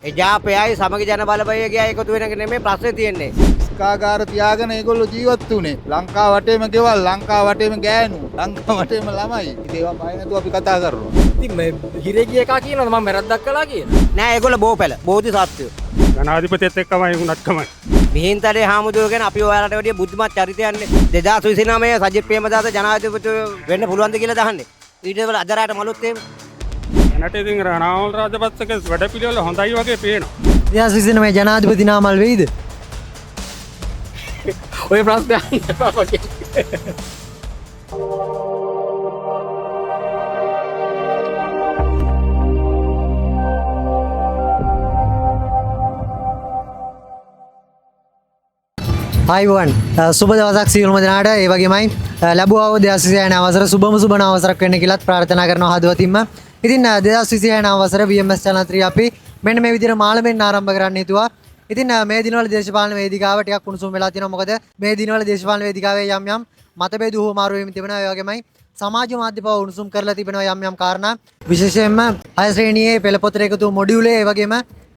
එජාපයයි සමගි ජන බලපෑයගේ එකතු වෙන එක නෙමෙයි ප්‍රශ්නේ තියෙන්නේ. ස්කාගාර තියාගෙන ඒගොල්ලෝ ජීවත් වුනේ. ලංකාව වටේම ගෙවල්, ලංකාව වටේම ගෑනු, ලංකාව වටේම ළමයි. ඉතින් ඒවා පහ නැතුව අපි කතා කරනවා. ඉතින් මේ හිරේ ගිය එකා කියනවාද මම වැරද්දක් කළා කියලා? නෑ ඒගොල්ලෝ බෝපැල, බෝධි සත්වයෝ. ජනාධිපතියත් එක්කමයි උනත් කමයි. මිහින්තලේ හාමුදුරුවෝ ගැන අපි ඔයාලට වැඩිය බුද්ධිමත් චරිතයන්නේ 2029 සජිත් ප්‍රේමදාස ජනාධිපති වෙන්න පුළුවන්ද කියලා දහන්නේ. ඊට වල අදරාට මලුත් එහෙම. එනට ඉතින් රණාවල් රාජපක්ෂගේ වැඩපිළිවෙල හොඳයි වගේ පේනවා. 2029 ජනාධිපති නාමල් වෙයිද? ඔය ප්‍රශ්නේ අහන්න එපා වගේ. ආයිවන් සුබ දවසක් සියලුම දෙනාට. ඒ වගේමයි ලැබුවා වූ 2026 අවසර සුබම සුබ අවසරක් වෙන්න කියලාත් ප්‍රාර්ථනා කරනවා හදවතින්ම. ඉතින් 2026 අවසර VMS channel 3 අපි මෙන්න මේ විදිහට මාළඹෙන් ආරම්භ කරන්න හිතුවා. ඉතින් මේ දිනවල දේශපාලන වේදිකාව ටිකක් කුණුසුම් වෙලා තියෙනවා. මොකද මේ දිනවල දේශපාලන වේදිකාවේ යම් යම් මතභේද හුවමාරු වෙමින් තිබෙනවා. ඒ වගේමයි සමාජ මාධ්‍ය පව උණුසුම් කරලා තිබෙනවා යම් යම් කාරණා. විශේෂයෙන්ම 6 ශ්‍රේණියේ පෙළපොතට එකතු මොඩියුලේ ඒ වගේම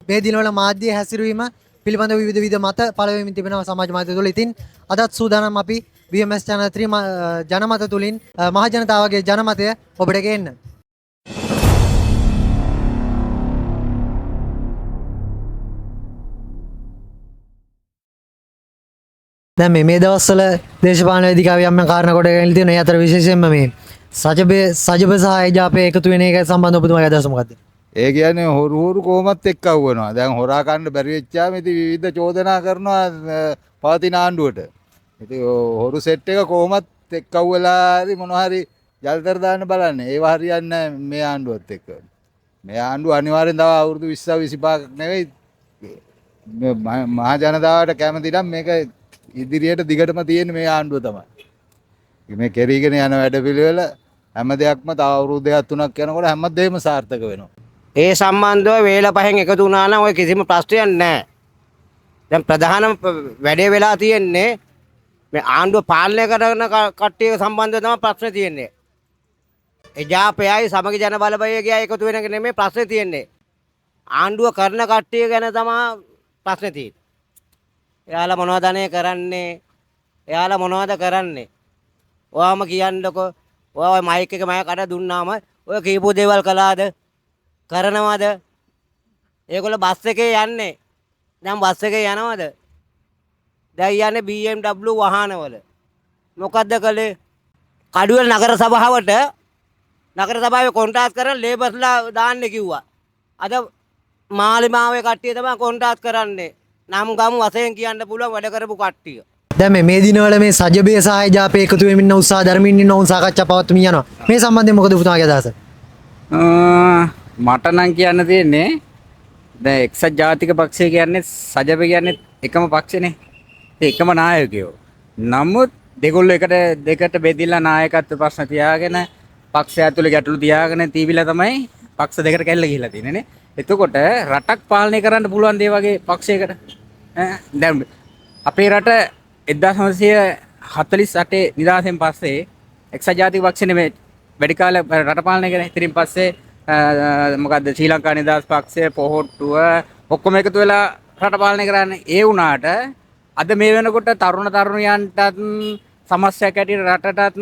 මේ දිනවල මාධ්‍ය හැසිරවීම පිළිබඳව විවිධ මත පළ වෙමින් තිබෙනවා සමාජ මාධ්‍ය තුළ. ඉතින් අදත් සූදානම් අපි VMS channel 3 ජනමත තුලින් මහ ජනතාවගේ ජනමතය ඔබට ගේන්න. දැන් මේ දවස්වල දේශපාලන වේදිකාවේ යම් කාරණා කොට ගෙනල්ලා තියෙනවා. ඒ අතර විශේෂයෙන්ම මේ සජබ සහ එජාපේ එකතු වෙන එක සම්බන්ධව ඔබතුමාගේ අදහස මොකක්ද? ඒ කියන්නේ හොරු කොහොමත් එක්ක වුණා. දැන් හොරා කන්න බැරි වෙච්චාම ඉතින් විවිධ චෝදනා කරනවා පවතින ආණ්ඩුවට. ඉතින් හොරු සෙට් එක කොහොමත් එක්ක වෙලා හරි මොනවා හරි ජල්තර දාන්න බලන්නේ. ඒව හරියන්නේ මේ ආණ්ඩුවත් එක්ක. මේ ආණ්ඩුව අනිවාර්යෙන් තව අවුරුදු 20 25ක් නෙවෙයි මහ ජනතාවට කැමති නම් මේක ඉදිරියට දිගටම තියෙන මේ ආණ්ඩුව තමයි. මේ කෙරීගෙන යන වැඩපිළිවෙල හැම දෙයක්ම තව අවුරුදු 2 3ක් යනකොට හැමදේම සාර්ථක වෙනවා. ඒ සම්බන්ධව වේල පහෙන් එකතු වුණා නම් ඔය කිසිම ප්‍රශ්නයක් නැහැ. දැන් ප්‍රධානම වැඩේ වෙලා තියෙන්නේ මේ ආණ්ඩුව පාලනය කරන කට්ටිය සම්බන්ධව තමයි ප්‍රශ්නේ තියෙන්නේ. එජාපයයි සමගි ජන බලපෑයගේ එකතු වෙන එක නෙමෙයි ප්‍රශ්නේ තියෙන්නේ. ආණ්ඩුව කරන කට්ටිය ගැන තමයි ප්‍රශ්නේ තියෙන්නේ. එයාලා මොනවද අනේ කරන්නේ? එයාලා මොනවද කරන්නේ? ඔයාම කියන්නකෝ. ඔයා ඔය මයික් එක මම කට දුන්නාම ඔය කීපු දේවල් කළාද? කරනවද? ඒගොල්ලෝ බස් එකේ යන්නේ. දැන් බස් එකේ යනවද? දැන් යන්නේ BMW වාහනවල. මොකද්ද කළේ? කඩුවෙල නගර සභාවට නගර සභාවේ කොන්ට්‍රාක්ට් කරන් ලේබර්ස්ලා දාන්න කිව්වා. අද මාලිමාවේ කට්ටිය තමයි කොන්ට්‍රාක්ට් කරන්නේ. නම් ගම් වශයෙන් කියන්න පුළුවන් වැඩ කරපු කට්ටිය. දැන් මේ දිනවල මේ සජබේ සහ එජාපේ එකතු වෙමින් ඉන්න උත්සාහ දරමින් ඉන්න උන් සාකච්ඡා පවත්වමින් යනවා. මේ සම්බන්ධයෙන් මොකද ඔබතුමාගේ අදහස? මට නම් කියන්න තියෙන්නේ දැන් එක්සත් ජාතික පක්ෂය කියන්නේ සජබ කියන්නේ එකම පක්ෂනේ. ඒ එකම නායකයෝ. නමුත් දෙගොල්ලෝ දෙකට බෙදිලා නායකත්ව ප්‍රශ්න තියාගෙන පක්ෂය ඇතුලේ ගැටලු තියාගෙන තීවිලා තමයි පක්ෂ දෙකට කැල්ල ගිහිලා තියෙන්නේ නේ. එතකොට රටක් පාලනය කරන්න පුළුවන් දේ වගේ පක්ෂයකට දැන් අපේ රට 1948 නිදහසෙන් පස්සේ එක්සත් ජාතික පක්ෂනේ මේ වැඩි කාලයක් රට පාලනය කරේ. ඉතින් පස්සේ මොකද්ද ශ්‍රී ලංකා නිදහස් පක්ෂය පොහොට්ටුව ඔක්කොම එකතු වෙලා රට පාලනය කරන්නේ. ඒ වුණාට අද මේ වෙනකොට තරුණ තරුණියන්ටත් සමස්තයක් ඇටියට රටටත්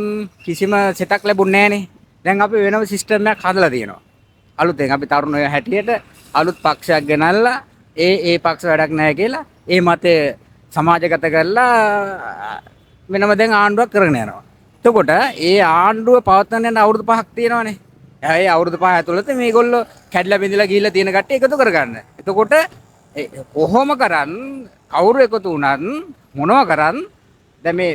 කිසිම සෙතක් ලැබුණේ නැහනේ. දැන් අපි වෙනම සිස්ටම් එකක් හදලා තියෙනවා. අලුතෙන් අපි තරුණයෝ හැටියට අලුත් පක්ෂයක් ගෙනල්ලා ඒ පක්ෂ වැඩක් නැහැ කියලා ඒ මතය සමාජගත කරලා වෙනම දැන් ආණ්ඩුවක් කරගෙන යනවා. එතකොට ඒ ආණ්ඩුව පවත්වන්න යන අවුරුදු 5ක් තියෙනවානේ. ඒ අවුරුදු 5 ඇතුළත මේගොල්ලෝ කැඩලා බිඳලා ගිහිල්ලා තියෙන කට්ටිය එකතු කරගන්න. එතකොට කොහොම කරන් කවුරු එකතු වුණත් මොනවා කරන් දැන් මේ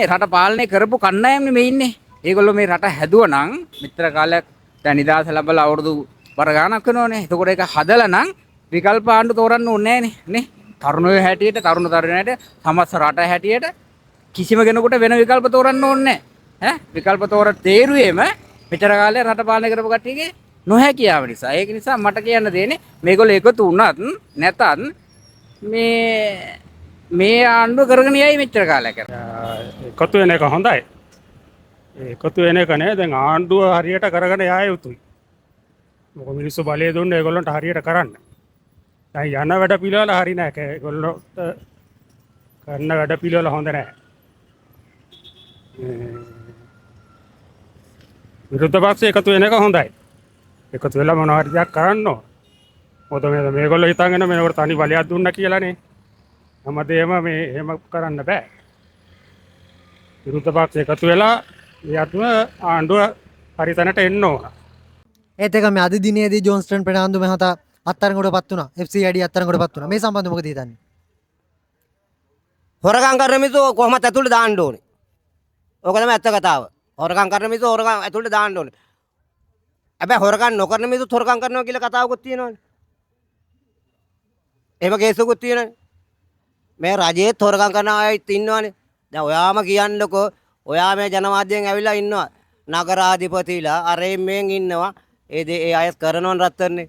රට පාලනය කරපු කණ්ඩායම් මේ ඉන්නේ. ඒගොල්ලෝ මේ රට හැදුවා නම් මෙතර කාලයක් දැන් නිදහස ලැබලා අවුරුදු බර ගාණක් වෙනවනේ. එතකොට ඒක හදලා නම් විකල්ප ආණ්ඩු තෝරන්න ඕනේ නෑනේ නේ. තරුණයෝ හැටියට තරුණ තරුණියට සමස්ත රට හැටියට කිසිම කෙනෙකුට වෙන විකල්ප තෝරන්න ඕනේ නෑ. විකල්ප තෝර තේරුවේම මෙතර කාලේ රට පාලනය කරපු කට්ටියගේ නොහැකියාව නිසා. ඒක නිසා මට කියන්න තියෙන්නේ මේගොල්ලෝ එකතු වුණත් නැතත් මේ ආණ්ඩුව කරගෙන යයි මෙච්චර කාලයක්. එකතු වෙන එක හොඳයි. එකතු වෙන එක නේ දැන් ආණ්ඩුව හරියට කරගෙන යා යුතුයි. මොකද මිනිස්සු බලය දුන්නේ ඒගොල්ලන්ට හරියට කරන්න. දැන් යන වැඩ පිළිවෙල හරි නැහැ. ඒගොල්ලොත් කරන වැඩ පිළිවෙල හොඳ නැහැ. විරුද්ධ පක්ෂ එකතු වෙන එක හොඳයි. එකතු වෙලා මොනවා හරි දෙයක් කරන්න ඕන. මොකද මේගොල්ලෝ හිතන්නේ මේකට තනි බලයක් දුන්නා කියලානේ. හැමදේම මේ එහෙම කරන්න බෑ. විරුද්ධ පක්ෂ එකතු වෙලා යතුම ආණ්ඩුව හරි තැනට එන්න ඕන. ඒත් එක මේ අද දිනේදී ජෝන්ස්ටන් ප්‍රනාන්දු මහතා අත්අඩංගුවටපත් වුණා. FC ID අත්අඩංගුවටපත් වුණා. මේ සම්බන්ධව මොකද හිතන්නේ? හොරකම් කරන මිනිස්සු කොහොමද ඇතුළට දාන්න ඕනේ? ඕක තමයි ඇත්ත කතාව. හොරකම් කරන මිනිස්සු හොරකම් ඇතුළට දාන්න ඕනේ. හැබැයි හොරකම් නොකරන මිනිස්සුත් හොරකම් කරනවා කියලා කතාවකුත් තියෙනවනේ. එහෙම කේසුකුත් තියෙනවනේ. මේ රජයේත් හොරකම් කරන අයත් ඉන්නවනේ. දැන් ඔයාම කියන්නකෝ ඔයා මේ ජනමාධ්‍යයෙන් ඇවිල්ලා ඉන්නවා. නගරාධිපතිලා අරෙන් මෙන් ඉන්නවා. ඒ අය කරනවන් රත්තරනේ.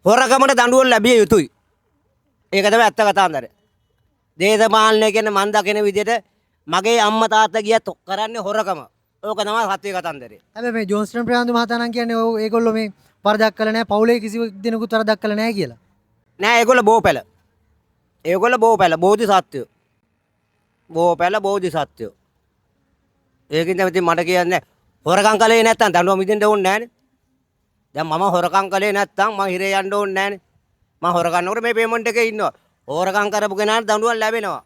හොරකමට දඬුවම් ලැබිය යුතුයි. ඒක තමයි ඇත්ත කතාන්දර. දේශපාලනය කියන්නේ මන් දකින විදිහට මගේ අම්මා තාත්තා ගියත් කරන්නේ හොරකම. ඕක තමයි සත්‍ය කතන්දරේ. හැබැයි මේ ජෝන්ස්ටන් ප්‍රනාන්දු මහතා නම් කියන්නේ ඒගොල්ලෝ මේ වරදක් කළා නැහැ. පවුලේ කිසි දිනකුත් වරදක් කළා නැහැ කියලා. නෑ ඒගොල්ලෝ බෝපැල. ඒගොල්ලෝ බෝපැල බෝධිසත්වයෝ. බෝපැල බෝධිසත්වයෝ. ඒකින් තමයි මට කියන්නේ හොරකම් කළේ නැත්තම් දඬුවම් විඳින්න ඕනේ නෑනේ. දැන් මම හොරකම් කළේ නැත්තම් මම හිරේ යන්න ඕනේ නෑනේ. මම හොරකම් නොකර මේ පේමන්ට් එකේ ඉන්නවා. හොරකම් කරපු කෙනාට දඬුවම් ලැබෙනවා.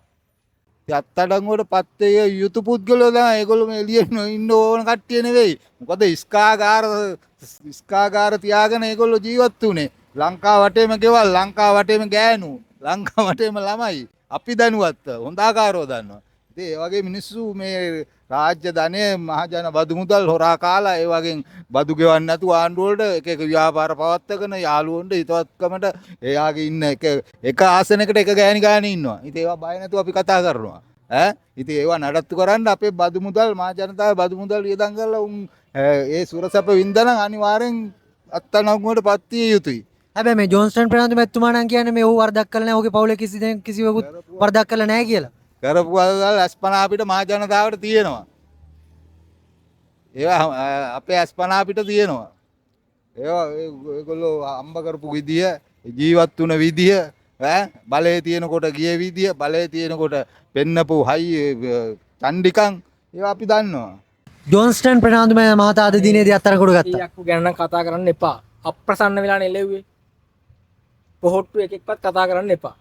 අත්තඩංගුවට පත් වෙ යුතු පුද්ගලයෝ තමයි ඒගොල්ලෝ මේ එළියෙන් ඉන්න ඕන කට්ටිය නෙවෙයි. මොකද ඉස්කාගාර තියාගෙන ඒගොල්ලෝ ජීවත් වුනේ. ලංකාව වටේම ගෙවල්, ලංකාව වටේම ගෑනු, ලංකාව වටේම ළමයි. අපි දැනුවත් හොඳ ආකාරව දන්නවා. ඉතින් ඒ වගේ මිනිස්සු මේ රාජ්‍ය ධනය මහජන බදු මුදල් හොරා කාලා ඒ වගේ බදු ගෙවන්න නැතුව ආණ්ඩුව වලට එක එක ව්‍යාපාර පවත්වාගෙන යාළුවොන්ට හිතවත්කමට එයාගේ ඉන්න එක ආසනයකට එක ගෑණි ගාණි ඉන්නවා. ඉතින් ඒවා බය නැතුව අපි කතා කරනවා. ඉතින් ඒවා නඩත්තු කරන්න අපේ බදු මුදල් මහ ජනතාවේ බදු මුදල් වියදම් කරලා ඒ සුරසැප වින්දනම් අනිවාර්යෙන් අත්අඩංගුවට පත් විය යුතුයි. හැබැයි මේ ජෝන්ස්ටන් ප්‍රනාන්දු මැතිතුමා නම් කියන්නේ මේ ඌ වරදක් කළා නැහැ. ඔහුගේ පවුලේ කිසිවෙකුත් වරදක් කළා නැහැ කියලා. කරපු වල අස්පනා අපිට මහ ජනතාවට තියෙනවා. ඒවා අපේ අස්පනා අපිට තියෙනවා. ඒවා ඒගොල්ලෝ අම්බ කරපු විදිය, ජීවත් වුණ විදිය, බලයේ තියෙනකොට ගිය විදිය, බලයේ තියෙනකොට පෙන්නපු හයි චණ්ඩිකම් ඒවා අපි දන්නවා. ජෝන්ස්ටන් ප්‍රනාන්දු මහතා අද දිනේදී අත්අඩංගුවට ගත්තා. යක්කු ගැන නම් කතා කරන්න එපා. අප්‍රසන්න වෙලා නෙලෙව්වේ. පොහොට්ටු එකෙක්වත් කතා කරන්න එපා.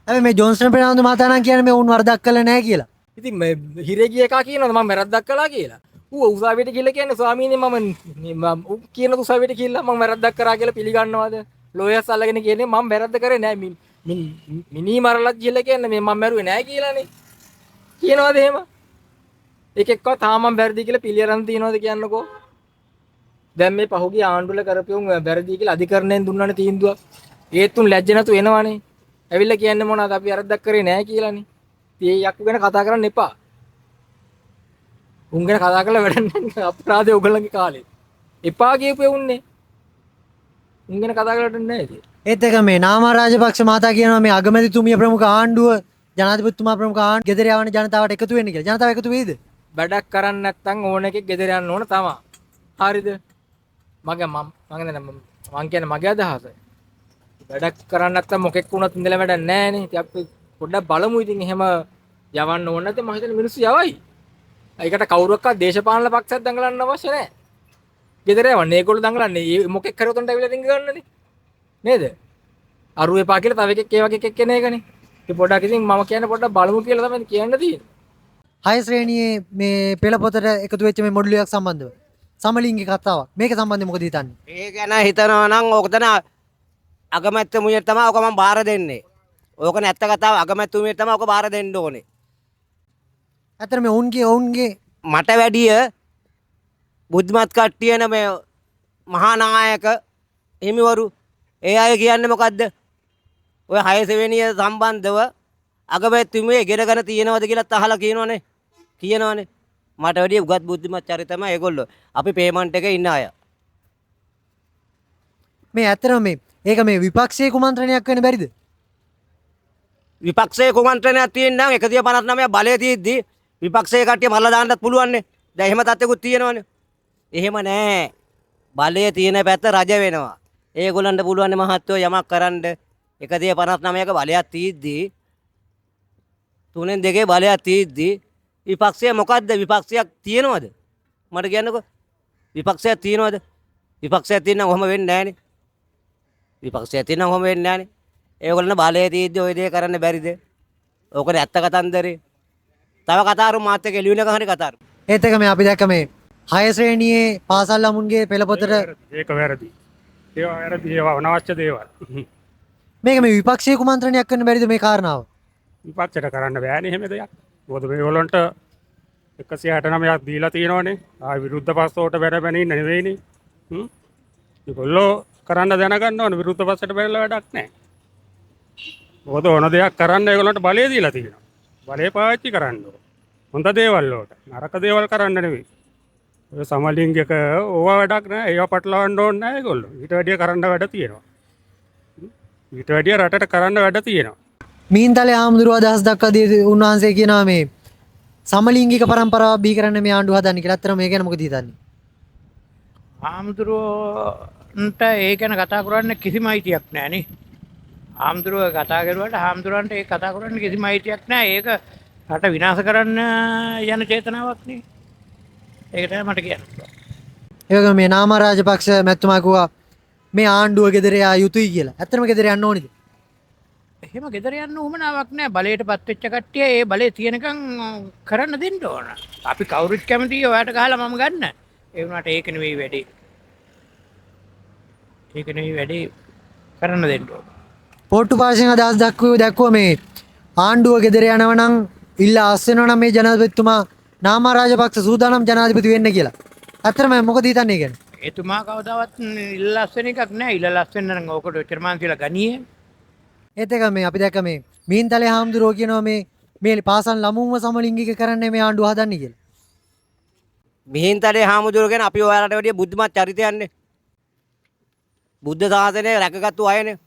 හැබැයි මේ ජෝන්ස්ටන් ප්‍රනාන්දු මහතා නම් කියන්නේ මේ උන් වරදක් කළා නැහැ කියලා. ඉතින් මේ හිරේ ගිය එකා කියනවාද මම වැරද්දක් කළා කියලා. ඌ උසාවියට ගිහලා කියන්නේ ස්වාමීනි මම කියන උසාවියට ගිහලා මම වැරද්දක් කරා කියලා පිළිගන්නවද? ලෝයස් අල්ලගෙන කියන්නේ මම වැරද්ද කරේ නෑ. මිනි මරලත් ගිහලා කියන්නේ මේ මම මැරුවේ නෑ කියලානේ. කියනවාද එහෙම? එකෙක්වත් මම වැරදි කියලා පිළියරන් තියනවාද කියන්නකෝ? දැන් මේ පහුගිය ආණ්ඩුවල කරපියුම් වැරදි කියලා අධිකරණයෙන් දුන්නානේ තීන්දුවක්. ඒත් උන් ලැජ්ජ නැතු එනවනේ. ඇවිල්ලා කියන්නේ මොනවද අපි වැරද්දක් කරේ නෑ කියලානේ. ඉතින් ඒ යක්කු ගැන කතා කරන්න එපා. උන් ගැන කතා කරලා වැඩක් නැහැ. අපරාධය ඔයගොල්ලන්ගේ කාලේ. එපා කියපේ උන්නේ. උන් ගැන කතා කරලා වැඩක් නැහැ ඉතින්. ඒත් එක මේ නාමා රාජපක්ෂ මහතා කියනවා මේ අගමැතිතුමිය ප්‍රමුඛ ආණ්ඩුව ජනාධිපතිතුමා ප්‍රමුඛ ආණ්ඩුව ගෙදර යවන ජනතාවට එකතු වෙන්න කියලා. ජනතාව එකතු වෙයිද? වැඩක් කරන්නේ නැත්නම් ඕන එකෙක් ගෙදර යන්න ඕන තමයි. හරිද? මම කියන්නේ මගේ අදහස. වැඩක් කරන්නේ නැත්නම් මොකෙක් වුණත් ඉඳලා වැඩක් නැහැ නේ. ඉතින් අපි පොඩ්ඩක් බලමු ඉතින් එහෙම යවන්න ඕන නැත්නම් මම හිතන්නේ මිනිස්සු යවයි. ඒකට කවුරුවක්වත් දේශපාලන පක්ෂයක් දඟලන්න අවශ්‍ය නැහැ. ගෙදර යවන්නේ ඒගොල්ලෝ දඟලන්නේ මොකෙක් කරොත් උන්ට ඇවිල්ලා රින්ග ගන්නනේ. නේද? අරු එපා කියලා තව එකෙක් ඒ වගේ එකෙක් කෙන එකනේ. ඉතින් පොඩ්ඩක් ඉතින් මම කියන්නේ පොඩ්ඩක් බලමු කියලා තමයි කියන්න තියෙන්නේ. 6 ශ්‍රේණියේ මේ පෙළ පොතට එකතු වෙච්ච මේ මොඩුල් එකක් සම්බන්ධව සමලිංගික කතාවක්. මේක සම්බන්ධයෙන් මොකද හිතන්නේ? ඒ ගැන හිතනවා නම් ඕක තමයි අගමැතිතුමියට තමයි ඕක මම බාර දෙන්නේ. ඕක නැත්ත කතාව අගමැතිතුමියට තමයි ඕක බාර දෙන්න ඕනේ. ඇත්තට මේ ඔවුන්ගේ මට වැඩිය බුද්ධිමත් කට්ටියන මේ මහා නායක හිමිවරු ඒ අය කියන්නේ මොකද්ද? ඔය 6 වෙනිය සම්බන්ධව අගමැතිතුමිය ඉගෙනගෙන තියෙනවද කියලා අහලා කියනවනේ. කියනවනේ. මට වැඩිය උගත් බුද්ධිමත් චරිත තමයි ඒගොල්ලෝ. අපි පේමන්ට් එකේ ඉන්න අය. මේ ඇත්තටම ඒක මේ විපක්ෂයේ කුමන්ත්‍රණයක් වෙන්න බැරිද? විපක්ෂයේ කුමන්ත්‍රණයක් තියෙන නම් 159 බලය තියෙද්දි විපක්ෂයේ කට්ටිය මරලා දාන්නත් පුළුවන්නේ. දැන් එහෙම තත්ත්වෙකුත් තියෙනවනේ. එහෙම නෑ. බලය තියෙන පැත්ත රජ වෙනවා. ඒගොල්ලන්ට පුළුවන් මහත්තයෝ යමක් කරන්න 159ක බලයක් තීද්දී 3-2 බලයක් තීද්දී විපක්ෂය මොකද්ද විපක්ෂයක් තියෙනවද මට කියන්නකෝ විපක්ෂයක් තියෙනවද විපක්ෂයක් තියෙනම් ඔහොම වෙන්නේ නැහනේ විපක්ෂයක් තියෙනම් ඔහොම වෙන්නේ නැහනේ ඒගොල්ලන් බලයේ තීද්දී ওই දේ කරන්න බැරිද ඕකනේ ඇත්ත කතන්දරේ තව කතාරු මාත් එක්ක එළිවෙනක හරි කතාරු ඒත් එක මේ අපි දැක්ක මේ 6 ශ්‍රේණියේ පාසල් ළමුන්ගේ පෙළ පොතට ඒක වැරදි. ඒවා වැරදි ඒවා අනවශ්‍ය දේවල්. මේක මේ විපක්ෂීය කුමන්ත්‍රණයක් කරන්න බැරිද මේ කාරණාව? විපක්ෂයට කරන්න බෑනේ එහෙම දෙයක්. මොකද මේගොල්ලන්ට 169ක් දීලා තියෙනවනේ. ආ විරුද්ධ පස්සෝට වැඩ බැනින්න නෙවෙයිනේ. ඒගොල්ලෝ කරන්න දැනගන්න ඕනේ විරුද්ධ පස්සට බැලලා වැඩක් නැහැ. මොකද ඕන දෙයක් කරන්න ඒගොල්ලන්ට බලය දීලා තියෙනවා. බලය පාවිච්චි කරන්න ඕන. හොඳ දේවල් වලට. නරක දේවල් කරන්න නෙවෙයි. ඔය සමලිංගික ඕවා වැඩක් නැහැ. ඒවා පටලවන්න ඕනේ නැහැ ඒගොල්ලෝ. ඊට වැඩිය කරන්න වැඩ තියෙනවා. ඊට වැඩිය රටට කරන්න වැඩ තියෙනවා. මීන්තලේ ආමුදුරුව අදහස් දක්වා දී උන්වහන්සේ කියනවා මේ සමලිංගික પરම්පරාව බිහි කරන්න මේ ආණ්ඩුව හදන්නේ කියලා. අත්‍තරම මේ ගැන මොකද හිතන්නේ? හාමුදුරුවන්ට ඒ ගැන කතා කරන්න කිසිම අයිතියක් නැහැ නේ. හාමුදුරුව කතා කරුවාට හාමුදුරුවන්ට ඒ කතා කරන්න කිසිම අයිතියක් නැහැ. ඒක රට විනාශ කරන්න යන චේතනාවක් නේ. ඒක තමයි මට කියන්න. ඒ වගේම මේ නාම රාජපක්ෂ මැතිතුමා කිව්වා මේ ආණ්ඩුව ගෙදර යා යුතුයි කියලා. ඇත්තටම ගෙදර යන්න ඕනේද? එහෙම ගෙදර යන්න උවමනාවක් නැහැ. බලයට පත් වෙච්ච කට්ටිය ඒ බලය තියෙනකන් කරන්න දෙන්න ඕන. අපි කවුරුත් කැමතියි ඔයාට ගහලා මම ගන්න. ඒ වුණාට ඒක නෙවෙයි වැඩේ. ඒක නෙවෙයි වැඩේ කරන්න දෙන්න ඕන. පොට්ටු පාර්ශ්වයෙන් අදහස් දක්වුව මේ ආණ්ඩුව ගෙදර යනවා නම් ඉල්ල ආස් වෙනවා නම් මේ ජනාධිපතිතුමා නාම රාජපක්ෂ සූදානම් ජනාධිපති වෙන්න කියලා. ඇත්තටම මොකද හිතන්නේ කියන්නේ? එතුමා කවදාවත් ඉල්ලස් වෙන එකක් නෑ. ඉල්ලස් වෙන්න නම් ඕකට චර්මාන් කියලා ගනියේ. ඒත් එක මේ අපි දැක්ක මේ මීන්තලේ හාමුදුරුවෝ කියනවා මේ පාසල් ළමුන්ව සමලිංගික කරන්නේ මේ ආණ්ඩුව හදන්නේ කියලා. මිහින්තලේ හාමුදුරුවෝ කියන අපි ඔයාලට වැඩිය බුද්ධිමත් චරිතයන්නේ. බුද්ධ ශාසනය රැකගත්තු අයනේ.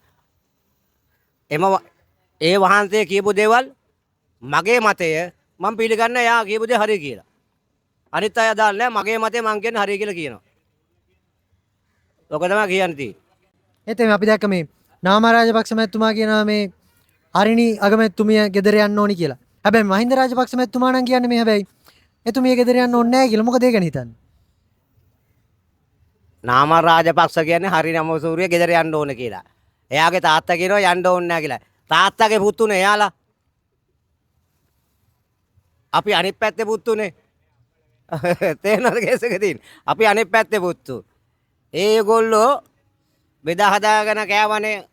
ඒ වහන්සේ කියපු දේවල් මගේ මතය මම පිළිගන්න එයා කියපු දේ හරි කියලා. අනිත් අය දාන්න නැහැ මගේ මතය මං කියන්නේ හරි කියලා කියනවා. ඔක තමයි කියන්නේ. ඒත් අපි දැක්ක මේ නාම රාජපක්ෂ මැතිතුමා කියනවා මේ හරිනි අගමැතිතුමිය ගෙදර යන්න ඕනි කියලා. හැබැයි මහින්ද රාජපක්ෂ මැතිතුමා නම් කියන්නේ මේ හැබැයි එතුමිය ගෙදර යන්න ඕනේ නැහැ කියලා. මොකද ඒක හිතන්නේ? නාම රාජපක්ෂ කියන්නේ හරිනම සූරිය ගෙදර යන්න ඕන කියලා. එයාගේ තාත්තා කියනවා යන්න ඕනේ නැහැ කියලා. තාත්තගේ පුතුනේ එයාලා. අපි අනිත් පැත්තේ පුතුනේ. තේරෙනවද කේස් එක තියෙන්නේ? අපි අනිත් පැත්තේ පුතු. ඒගොල්ලෝ බෙදා හදාගෙන කෑවනේ.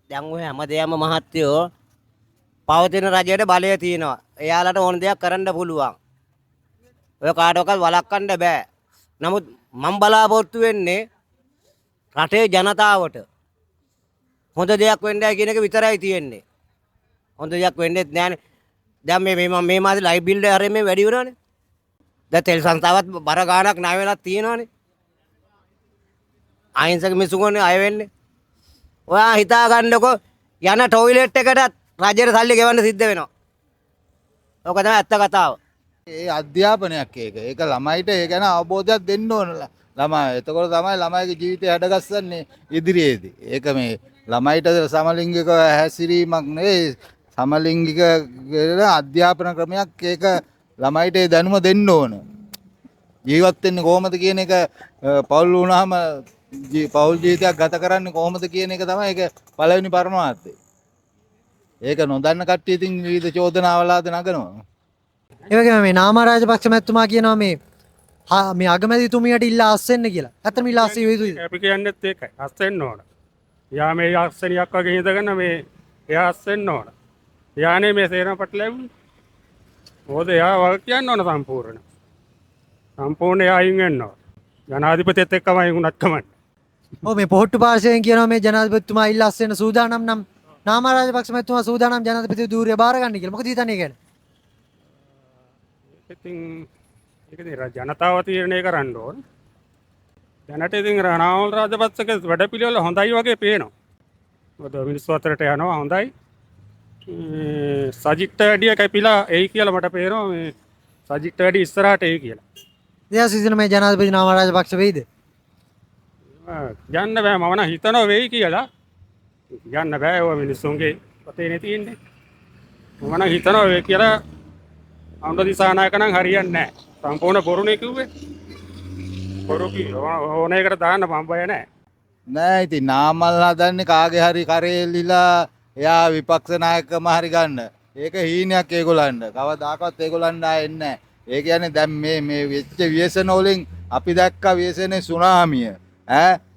දැන් ඔය හැමදේම මහත්තයෝ පවතින රජයට බලය තියෙනවා. එයාලට ඕන දෙයක් කරන්න පුළුවන්. ඔය කාටවත් වළක්වන්න බෑ. නමුත් මම බලාපොරොත්තු වෙන්නේ රටේ ජනතාවට හොඳ දෙයක් වෙන්නයි කියන එක විතරයි තියෙන්නේ. හොඳ දෙයක් වෙන්නේත් නෑනේ. දැන් මේ මාසේ ලයිව් බිල් එක හරිය මේ වැඩි වුණානේ. දැන් තෙල් සංස්ථාවත් බර ගාණක් ණය වෙලා තියෙනවානේ. අහිංසක මිනිස්සුන්ගේ අය වෙන්නේ. ඔයා හිතා ගන්නකො යන ටොයිලට් එකටත් රජයට සල්ලි ගෙවන්න සිද්ධ වෙනවා. ඔක තමයි ඇත්ත කතාව. ඒ අධ්‍යාපනයක් ඒක. ඒක ළමයිට ඒ ගැන අවබෝධයක් දෙන්න ඕන. ළමයි. එතකොට තමයි ළමයිගේ ජීවිතය හැඩගස්සන්නේ ඉදිරියේදී. ඒක මේ ළමයිට සමලිංගික හැසිරීමක් නෙවෙයි. සමලිංගික අධ්‍යාපන ක්‍රමයක් ඒක ළමයිට දැනුම දෙන්න ඕන. ජීවත් වෙන්නේ කොහොමද කියන එක පවුල් වුණාම පවුල් ජීවිතයක් ගත කරන්නේ කොහොමද කියන එක තමයි ඒක පළවෙනි පරමාර්ථය. ඒක නොදන්න කට්ටිය ඉතින් විවිධ චෝදනාවලාද නගනවා. ඒ වගේම මේ නාම රාජපක්ෂ මැතිතුමා කියනවා මේ අගමැතිතුමියට ඉල්ල ආස් වෙන්න කියලා. ඇත්තටම ඉල්ල ආස් වෙ යුතුයිද? අපි කියන්නේත් ඒකයි. අස් වෙන්න ඕන. යා මේ අස්සනියක් වගේ හිතගෙන මේ එයා අස් වෙන්න ඕන. යානේ මේ සේන පටලැවුනේ. මොකද එයා වල් කියන්න ඕන සම්පූර්ණ. සම්පූර්ණ එයා අයින් වෙන්න ඕන. ජනාධිපතිත් එක්කම අයින් වුණත් කමන්නේ. ඔව් මේ පොහොට්ටු පාර්ශ්වයෙන් කියනවා මේ ජනාධිපතිතුමා ඉල්ල ආස් වෙන්න සූදානම් නම් නාම රාජපක්ෂ මැතිතුමා සූදානම් ජනාධිපති ධූරය බාර ගන්න කියලා. මොකද හිතන්නේ ඒ ගැන? ඉතින් ඒක ජනතාව තීරණය කරන්න ඕන. දැනට ඉතින් රණාවල් රාජපක්ෂගේ වැඩපිළිවෙල හොඳයි වගේ පේනවා. මොකද මිනිස්සු අතරට යනවා හොඳයි. සජිත්ට වැඩිය කැපිලා එයි කියලා මට පේනවා. මේ සජිත්ට වැඩි ඉස්සරහට එයි කියලා. 2029 ජනාධිපති නාම රාජපක්ෂ වෙයිද? යන්න බෑ මම නම් හිතනවා වෙයි කියලා. යන්න බෑ ඔය මිනිස්සුන්ගේ පතේ නේ තියෙන්නේ. මම නම් හිතනවා වෙයි කියලා. අනුර දිසානායක නම් හරියන්නේ නැහැ. සම්පූර්ණ බොරුනේ කිව්වේ. බොරු කිව්වා ඕන එකට දාන්න මම බය නැහැ. නෑ ඉතින් නාමල් හදන්නේ කාගේ හරි කරේ එල්ලිලා එයා විපක්ෂ නායකකම හරි ගන්න. ඒක හීනයක් ඒගොල්ලන්ට. කවදාකවත් ඒගොල්ලන්ට ආයෙන්නේ නැහැ. ඒ කියන්නේ දැන් මේ වෙච්ච ව්‍යසන වලින් අපි දැක්කා ව්‍යසනේ සුනාමිය.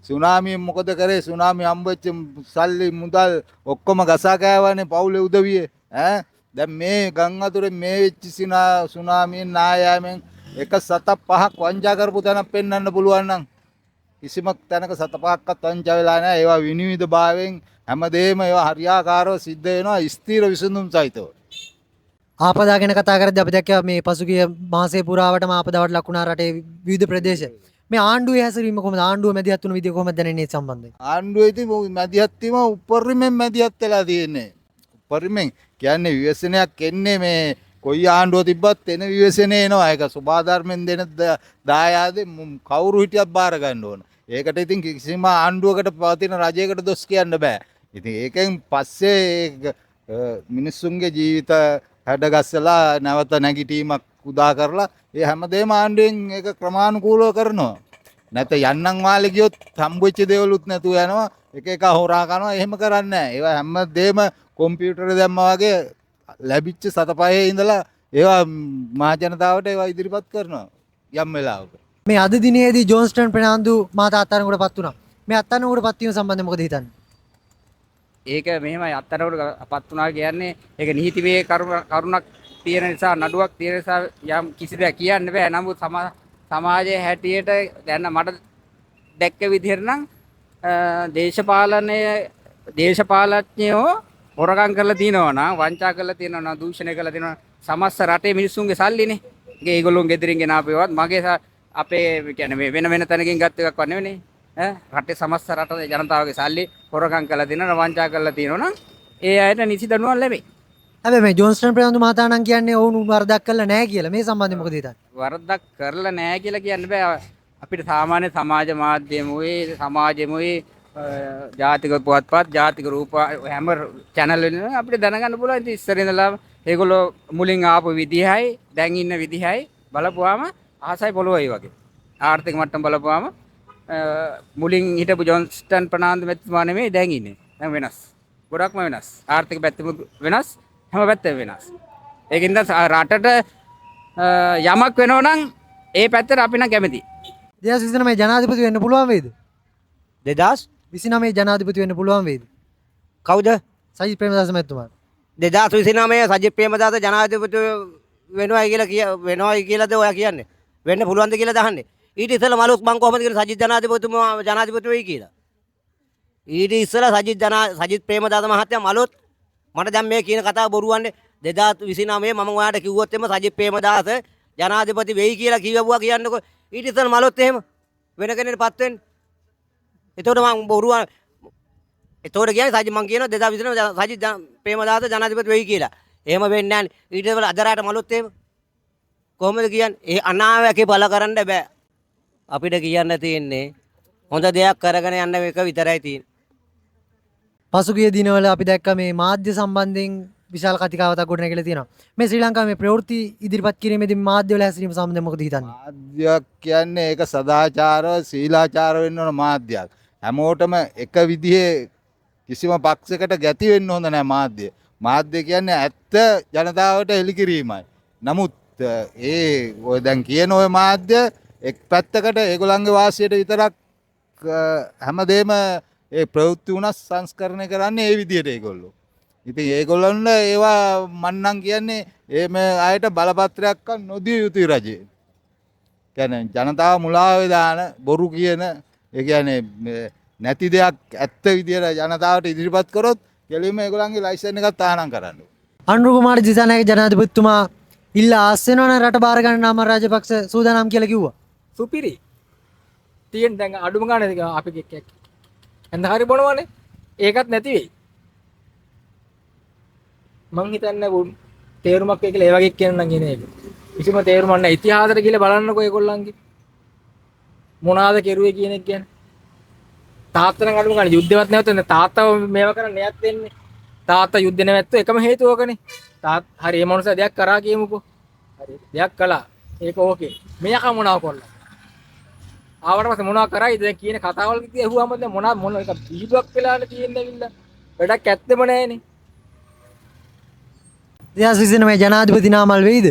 සුනාමිය මොකද කරේ? සුනාමිය හම්බෙච්ච සල්ලි මුදල් ඔක්කොම ගසා කෑවනේ පවුලේ උදවිය. දැන් මේ ගම් අතුරේ මේ වෙච්ච සුනාමියෙන් නායෑමෙන් එක සත පහක් වංචා කරපු තැනක් පෙන්වන්න පුළුවන් නම් කිසිම තැනක සත පහක්වත් වංචා වෙලා නැහැ. ඒවා විනිවිද භාවයෙන් හැමදේම ඒවා හරියාකාරව සිද්ධ වෙනවා ස්ථීර විසඳුම් සහිතව. ආපදා ගැන කතා කරද්දී අපි දැක්කා මේ පසුගිය මාසයේ පුරාවටම ආපදාවට ලක් වුණා රටේ විවිධ ප්‍රදේශ. මේ ආණ්ඩුවේ හැසිරීම කොහොමද? ආණ්ඩුව මැදිහත් වුණු විදිය කොහොමද දැනෙන්නේ සම්බන්ධයෙන්? ආණ්ඩුවේ ඉතින් මැදිහත් වීම උපරිමයෙන් මැදිහත් වෙලා තියෙන්නේ. උපරිමයෙන් කියන්නේ විවසනයක් එන්නේ මේ කොයි ආණ්ඩුව තිබ්බත් එන විවසනේ එනවා. ඒක සුභාධර්මෙන් දෙන දායාදේ කවුරු හිටියත් බාර ගන්න ඕන. ඒකට ඉතින් කිසිම ආණ්ඩුවකට පවතින රජයකට දොස් කියන්න බෑ. ඉතින් ඒකෙන් පස්සේ මිනිස්සුන්ගේ ජීවිත හැඩගස්සලා නැවත නැගිටීමක් උදා කරලා ඒ හැමදේම ආණ්ඩුවෙන් ඒක ක්‍රමානුකූලව කරනවා. නැත්නම් යන්නම් වාලේ ගියොත් හම්බෙච්ච දේවලුත් නැතුව යනවා. එක එක හොරා කරනවා. එහෙම කරන්නේ නැහැ. ඒවා හැමදේම කම්පියුටරේ දැම්මා වගේ ලැබිච්ච සතපහේ ඉඳලා ඒවා මහ ජනතාවට ඒවා ඉදිරිපත් කරනවා යම් වෙලාවක. මේ අද දිනේදී ජෝන්ස්ටන් ප්‍රනාන්දු මහතා අත්අඩංගුවටපත් වුණා. මේ අත්අඩංගුවටපත් වීම සම්බන්ධයෙන් මොකද හිතන්නේ? ඒක මෙහෙමයි අත්අඩංගුවටපත් වුණා කියන්නේ ඒක නීතිමය කරුණක් තියෙන නිසා නඩුවක් තියෙන නිසා යම් කිසි දෙයක් කියන්න බෑ. නමුත් සමාජයේ හැටියට දැන් මට දැක්ක විදිහට නම් දේශපාලඥයෝ හොරගම් කරලා තියෙනවා නම් වංචා කරලා තියෙනවා නම් දූෂණය කරලා තියෙනවා සමස්ත රටේ මිනිස්සුන්ගේ සල්ලිනේ. ඒගොල්ලෝන් ගෙදරින් ගෙන ආපේවත් මගේ අපේ කියන්නේ මේ වෙන තැනකින් ගත්ත එකක් වත් නෙවෙයි. රටේ සමස්ත රටේ ජනතාවගේ සල්ලි හොරගම් කරලා තියෙනවා වංචා කරලා තියෙනවා නම් ඒ අයට නිසි දඬුවම් ලැබෙයි. හැබැයි මේ ජෝන්ස්ටන් ප්‍රනාන්දු මහතා නම් කියන්නේ ඔවුන් වරදක් කළා නැහැ කියලා. මේ සම්බන්ධයෙන් මොකද හිතන්නේ? වරදක් කරලා නැහැ කියලා කියන්න බෑ. අපිට සාමාන්‍ය සමාජ මාධ්‍යමුයි සමාජෙමුයි ජාතික පුවත්පත් ජාතික රූප හැම channel වලින් අපිට දැනගන්න පුළුවන්. ඉතින් ඉස්සර ඉඳලා ඒගොල්ලෝ මුලින් ආපු විදිහයි දැන් ඉන්න විදිහයි බලපුවාම ආසයි පොළොවයි වගේ. ආර්ථික මට්ටම බලපුවාම මුලින් හිටපු ජොන්ස්ටන් ප්‍රනාන්දු මැතිතුමා නෙමෙයි දැන් ඉන්නේ. දැන් වෙනස්. ගොඩක්ම වෙනස්. ආර්ථික පැත්තම වෙනස්. හැම පැත්තෙම වෙනස්. ඒකින්ද රටට යමක් වෙනවා නම් ඒ පැත්තට අපි නම් කැමතියි. 2029 ජනාධිපති වෙන්න පුළුවන් වේද? 2029 ජනාධිපති වෙන්න පුළුවන් වේද? කවුද? සජිත් ප්‍රේමදාස මැතිතුමා. 2029 සජිත් ප්‍රේමදාස ජනාධිපති වෙනවයි කියලාද ඔයා කියන්නේ? වෙන්න පුළුවන්ද කියලාද අහන්නේ? ඊට ඉස්සෙල්ලා මලුක් මං කොහොමද කියලා සජිත් ජනාධිපතිතුමා ජනාධිපති වෙයි කියලා. ඊට ඉස්සෙල්ලා සජිත් ප්‍රේමදාස මහත්තයා මලුත් මට දැන් මේ කියන කතාව බොරුවන්නේ 2029 මම ඔයාලට කිව්වොත් එම සජිත් ප්‍රේමදාස ජනාධිපති වෙයි කියලා කිව්වුවා කියන්නකො. ඊට ඉස්සෙල්ලා මලුත් එහෙම වෙන කෙනෙක්ටපත් වෙන්න. එතකොට මම බොරුව එතකොට කියන්නේ මං කියනවා 2029 සජිත් ප්‍රේමදාස ජනාධිපති වෙයි කියලා. එහෙම වෙන්නේ නැහැ. ඊට ඉස්සෙල්ලා අදරාට මලුත් එහෙම කොහොමද කියන්නේ? ඒ අනාවැකේ බල කරන්න බෑ. අපිට කියන්න තියෙන්නේ හොඳ දෙයක් කරගෙන යන්න එක විතරයි තියෙන්නේ. පසුගිය දිනවල අපි දැක්කා මේ මාධ්‍ය සම්බන්ධයෙන් විශාල කතිකාවතක් ගොඩනැගිලා තියෙනවා. මේ ශ්‍රී ලංකාවේ මේ ප්‍රවෘත්ති ඉදිරිපත් කිරීමේදී මාධ්‍ය වල හැසිරීම සම්බන්ධයෙන් මොකද හිතන්නේ? මාධ්‍යයක් කියන්නේ ඒක සදාචාර සීලාචාර වෙන්න ඕන මාධ්‍යයක්. හැමෝටම එක විදිහේ කිසිම පක්ෂයකට ගැති වෙන්න හොඳ නැහැ මාධ්‍ය. මාධ්‍ය කියන්නේ ඇත්ත ජනතාවට හෙළි කිරීමයි. නමුත් ඔය දැන් කියන ඔය මාධ්‍ය එක් පැත්තකට ඒගොල්ලන්ගේ වාසියට විතරක් හැමදේම ඒ ප්‍රවෘත්ති උනස් සංස්කරණය කරන්නේ ඒ විදිහට ඒගොල්ලෝ. ඉතින් ඒගොල්ලන්ට ඒවා මන්නම් කියන්නේ මේ අයට බලපත්‍රයක් නොදිය යුතුයි රජේ. කියන්නේ ජනතාව මුලාවේ දාන බොරු කියන ඒ කියන්නේ නැති දෙයක් ඇත්ත විදියට ජනතාවට ඉදිරිපත් කරොත් කෙලින්ම ඒගොල්ලන්ගේ ලයිසන් එකක් තාහනම් කරන්න. අනුර කුමාර දිසානායක ජනාධිපතිතුමා ඉල්ලා ආස් වෙනවනේ රට බාර ගන්න නාම රාජපක්ෂ සූදානම් කියලා කිව්වා. සුපිරි. තියෙන දැන් අඩුම ගානේ අපි එන්න හරි බොනවනේ. ඒකත් නැති වෙයි. මං හිතන්නේ තේරුමක් වෙයි කියලා ඒ වගේ කියන නම් එන එක. කිසිම තේරුමක් නැහැ. ඉතිහාසයට ගිහලා බලන්නකෝ ඒගොල්ලන්ගේ. මොනවාද කෙරුවේ කියන එක ගැන. තාත්තා නම් අඩුම ගන්න යුද්ධවත් නැවතුනේ තාත්තා මේවා කරන්න නැත් වෙන්නේ. තාත්තා යුද්ධ නැවැත්තු එකම හේතුවකනේ. හරි මේ මනුස්සයා දෙයක් කරා කියමුකෝ. හරි දෙයක් කළා. ඒක ඕකේ. මෙයා මොනවා කරලා? ආවට පස්සේ මොනවා කරයිද දැන් කියන කතාවල් කිව්ව ඇහුවාම දැන් මොන එක පිළිදුවක් වෙලානේ තියෙන්නේ ඇවිල්ලා. වැඩක් ඇත්තෙම නැහැනේ. 2029 ජනාධිපති නාමල් වෙයිද?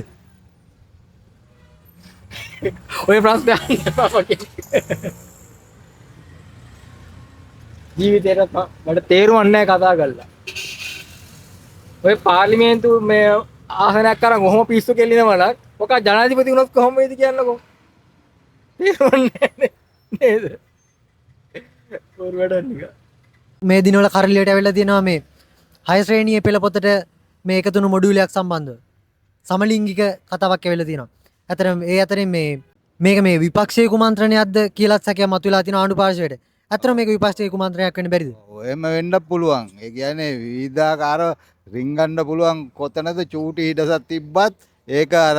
ඔය ප්‍රශ්නේ අහන්න එපා වගේ. ජීවිතේට මට තේරුම් නැහැ කතා කරලා. ඔය පාර්ලිමේන්තු මේ ආසනයක් කරන් ඔහොම පිස්සු කෙල්ලිනවනම් ඔක ජනාධිපති වුණොත් කොහොම වෙයිද කියන්නකෝ. තේරුම් නැහැ නේද? පොර වැඩන්නේ. මේ දිනවල කරලියට ඇවිල්ලා තියෙනවා මේ 6 ශ්‍රේණියේ පෙළ පොතට මේ එකතුණු මොඩියුලයක් සම්බන්ධව සමලිංගික කතාවක් ඇවිල්ලා තියෙනවා. ඇත්තටම ඒ අතරින් මේක මේ විපක්ෂයේ කුමන්ත්‍රණයක්ද කියලාත් සැකයක් මතුවලා තියෙනවා ආණ්ඩු පාර්ශවයට. ඇත්තටම මේක විපක්ෂයේ කුමන්ත්‍රණයක් වෙන්න බැරිද? එහෙම වෙන්න පුළුවන්. ඒ කියන්නේ විවිධාකාර රින්ගන්න පුළුවන් කොතනද චූටි හිඩසක් තිබ්බත් ඒක අර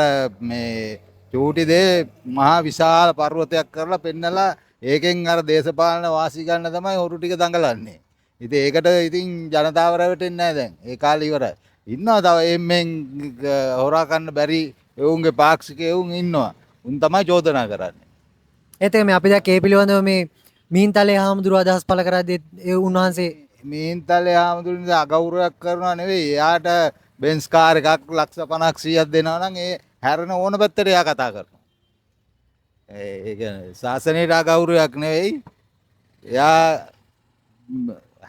මේ චූටි දේ මහා විශාල පර්වතයක් කරලා පෙන්නලා ඒකෙන් අර දේශපාලන වාසි ගන්න තමයි හොරු ටික දඟලන්නේ. ඉතින් ඒකට ඉතින් ජනතාව රැවටෙන්නේ නැහැ දැන්. ඒ කාලේ ඉවරයි. ඉන්නවා තව එම්ෙන් හොරා ගන්න බැරි එවුන්ගේ පාක්ෂිකයෝ ඉන්නවා. උන් තමයි චෝදනා කරන්නේ. ඒත් මේ අපි දැක්ක ඒ පිළිබඳව මේ මීන්තලේ හාමුදුරුව අදහස් පළ කරද්දී ඒ උන්වහන්සේ මීන්තලේ හාමුදුරුවෝ අගෞරවයක් කරනවා නෙවෙයි. එයාට බෙන්ස් කාර් එකක් ලක්ෂ 50ක් 100ක් දෙනවා නම් ඒ හැරෙන ඕන පැත්තට එයා කතා කරනවා. ඒ කියන්නේ ශාසනයට අගෞරවයක් නෙවෙයි. එයා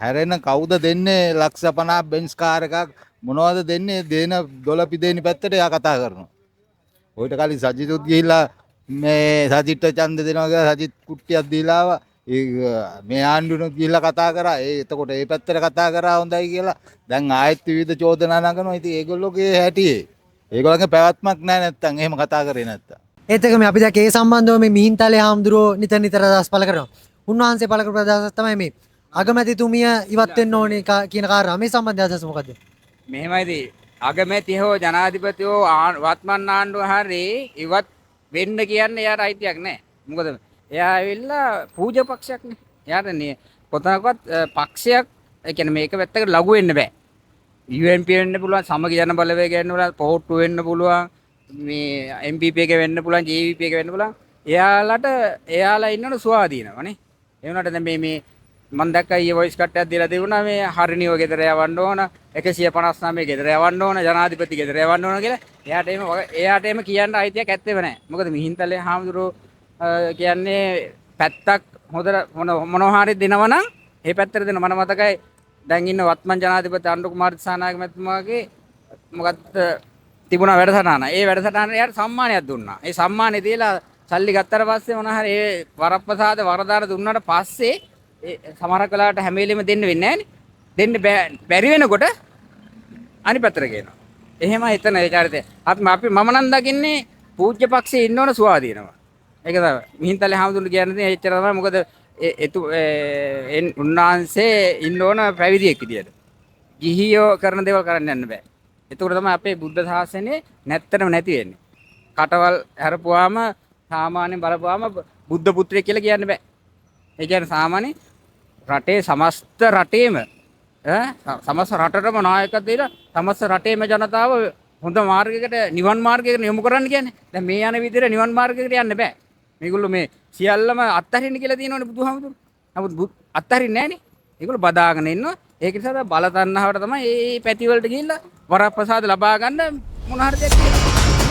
හැරෙන කවුද දෙන්නේ ලක්ෂ 50 බෙන්ස් කාර් එකක් මොනවද දෙන්නේ දෙන දොළ පිදේනි පැත්තට එයා කතා කරනවා. ඔයිට කලින් සජිතුත් ගිහිල්ලා මේ සජිත්ට ඡන්ද දෙනවා කියලා සජිත් කුට්ටියක් දීලා ආවා. මේ ආණ්ඩුවනොත් ගිහිල්ලා කතා කරා. එතකොට ඒ පැත්තට කතා කරා හොඳයි කියලා. දැන් ආයෙත් විවිධ චෝදනා නගනවා. ඉතින් ඒගොල්ලෝගේ හැටියේ. ඒගොල්ලන්ගේ පැවැත්මක් නැහැ නැත්තම් එහෙම කතා කරේ නැත්තම්. ඒත් එක මේ අපි දැක්ක ඒ සම්බන්ධව මේ මීන්තලේ හාමුදුරුව නිතර අදහස් පළ කරනවා. උන්වහන්සේ පළ කරපු අදහසක් තමයි මේ අගමැතිතුමිය ඉවත් වෙන්න ඕනේ කියන කාරණා. මේ සම්බන්ධ අදහස මොකද්ද? මෙහෙමයිද අගමැති හෝ ජනාධිපතියෝ වත්මන් ආණ්ඩුව හරි ඉවත් වෙන්න කියන්නේ එයාට අයිතියක් නැහැ. මොකද එයා ඇවිල්ලා පූජ්‍ය පක්ෂයක්නේ. එයාට කොතනකවත් පක්ෂයක් ඒ කියන්නේ මේක පැත්තකට ලඝු වෙන්න බෑ. UNP වෙන්න පුළුවන්, සමගි ජන බලවේගය වෙන්න පුළුවන්, පොහොට්ටු වෙන්න පුළුවන්, මේ MPP එක වෙන්න පුළුවන්, JVP එක වෙන්න පුළුවන්. එයාලා ඉන්නවනේ ස්වාධීනවනේ. ඒ වුණාට දැන් මේ මම දැක්කා ඊයේ වොයිස් කට්ටයක් දීලා තිබුණා මේ හරිනියෝ ගෙදර යවන්න ඕන 159 ගෙදර යවන්න ඕන ජනාධිපති ගෙදර යවන්න ඕන කියලා එයාට එහෙම කියන්න අයිතියක් ඇත්තෙම නැහැ. මොකද මිහින්තලේ හාමුදුරුවෝ කියන්නේ පැත්තක් මොනවා හරි දෙනවනම් ඒ පැත්තට දෙන මම මතකයි දැන් ඉන්න වත්මන් ජනාධිපති අනුර කුමාර දිසානායක මැතිතුමාගේ මොකක්ද තිබුණා වැඩසටහන. ඒ වැඩසටහන එයාට සම්මානයක් දුන්නා. ඒ සම්මානේ දීලා සල්ලි ගත්තට පස්සේ මොනවා හරි ඒ වරප්‍රසාද වරදාන දුන්නාට පස්සේ සමහර කලාවට හැම වෙලෙම දෙන්න වෙන්නේ නැහනේ. දෙන්න බැරි වෙනකොට අනිත් පැත්තට ගේනවා. එහෙම හිතන ඒ චරිතය. අපි මම නම් දකින්නේ පූජ්‍ය පක්ෂයේ ඉන්න ඕන ස්වාධීනව. ඒක තමයි. මිහින්තලේ හාමුදුරුවෝ කියන්නේ එච්චර තමයි. මොකද උන්වහන්සේ ඉන්න ඕන පැවිදියෙක් විදියට. ගිහියෝ කරන දේවල් කරන්න යන්න බෑ. එතකොට තමයි අපේ බුද්ධ ශාසනය නැත්තටම නැති වෙන්නේ. කටවල් හැරපුවාම සාමාන්‍යයෙන් බලපුවාම බුද්ධ පුත්‍රයෙක් කියලා කියන්න බෑ. ඒ කියන්නේ සාමාන්‍ය රටේ සමස්ත රටේම සමස්ත රටටම නායකත්වය දීලා සමස්ත රටේම ජනතාව හොඳ මාර්ගයකට නිවන් මාර්ගයකට යොමු කරන්න කියන්නේ. දැන් මේ යන විදිහට නිවන් මාර්ගයකට යන්න බෑ. මේගොල්ලෝ මේ සියල්ලම අත්හරින්න කියලා තියෙනවනේ බුදුහාමුදුරුවෝ. නමුත් අත්හරින්නේ නැහනේ. ඒගොල්ලෝ බදාගෙන ඉන්නවා. ඒක නිසා බල තණ්හාවට තමයි මේ පැති වලට ගිහිල්ලා වරප්‍රසාද ලබා ගන්න මොන හරි දෙයක් කියනවා.